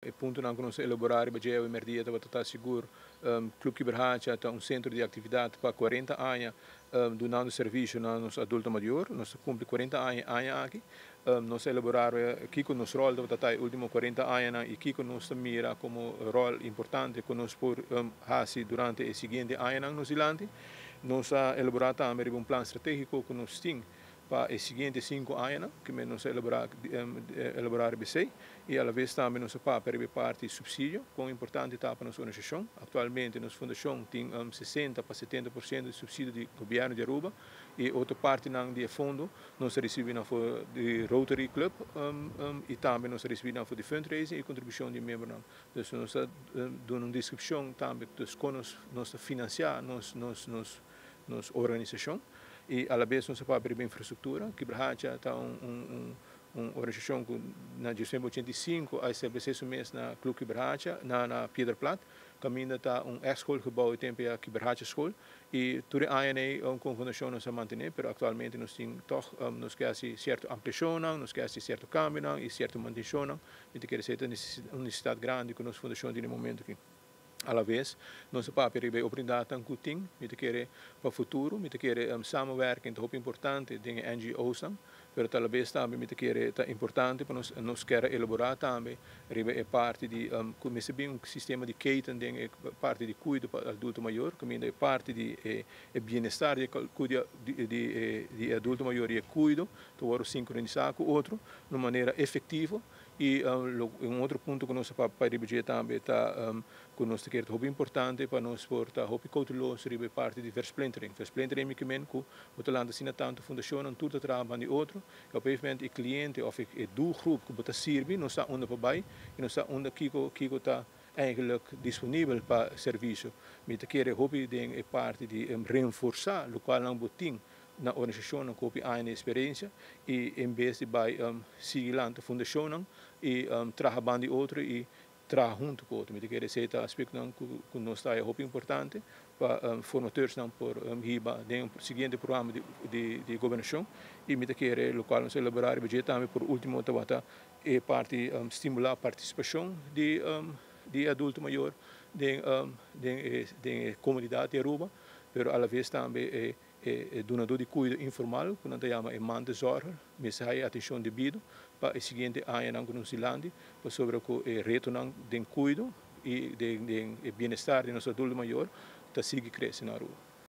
E ponto não que nós elaborar o emerdia para estar seguro Clube Kiberhacha está centro de atividade para 40 anos dando serviço aos adultos maiores nós cumpre 40 anos aqui nós elaborar aqui com nosso rol para estar último 40 anos e aqui com nós mira como rol importante que nós por fazer durante o seguinte ano no Zilante nós elaborar também um plano estratégico que nós temos para os seguintes 5 anos que nós elaborar BC e à vez também nós para parte de subsídio com importante etapa para nossa organização atualmente nossa fundação tem 60 para 70% de subsídio do governo de Aruba e outra parte de fundo nós recebemos de Rotary Club e também nós recebemos de fundraising e contribuição de membros então nós damos uma descrição também dos conos nós financiar nossa organização e à vez nós para a infraestrutura que Kiberhacha está uma organização que na 1985 a estabelecer mês na Clube Kiberhacha na Piedra Plata caminho está escola gebouw tempo a Kiberhacha School e tudo ano com fundação nós manter mas atualmente nós temos toch nós quer certa ampliação nós quer certo cambio e certa manutenção e quer ser uma necessidade grande que nossa fundação no momento aqui à vez nosso papel é oportunidade tanto tem me querer para o futuro me querer samenwerking muito importante dengan NGOs pero talvez também me querer é importante para nós querer elaborar também é parte de começar bem sistema de keten é parte de cuido para adulto maior que é parte de bem-estar de adulto maior e cuido to sincronizar com outro de maneira efetiva e outro ponto que nós para redigir também está que nós quer é importante para nós portar hobby cauteloso ribe parte de versplintering que men que o land sina tanto fundação en tudo trabalho de outro e op event o cliente of o doelgroep que bota sirvi nós está onder bij e nós está onder kiko está eigenlijk disponível para serviço me te quer hobby ding é parte de reforçar local não botim na organização não copy a experiência e em vez de by seguir lá a fundação e trabalhar de outro e trabalhar junto com outro me quer dizer esse aspecto não que nós está é muito importante para formadores não por riba de seguinte programa de governação e me quer local nós elaborar o budget também por último tabata é parte estimular a participação de adulto maior de comunidade de Aruba pero à vez também donador de cuido informal, que nós chamamos de man de zorg, mas há atenção devida para o seguinte ano que nós Zilande, para sobre o reto de cuido e de bem-estar de nosso adulto maior, está seguir crescendo na rua.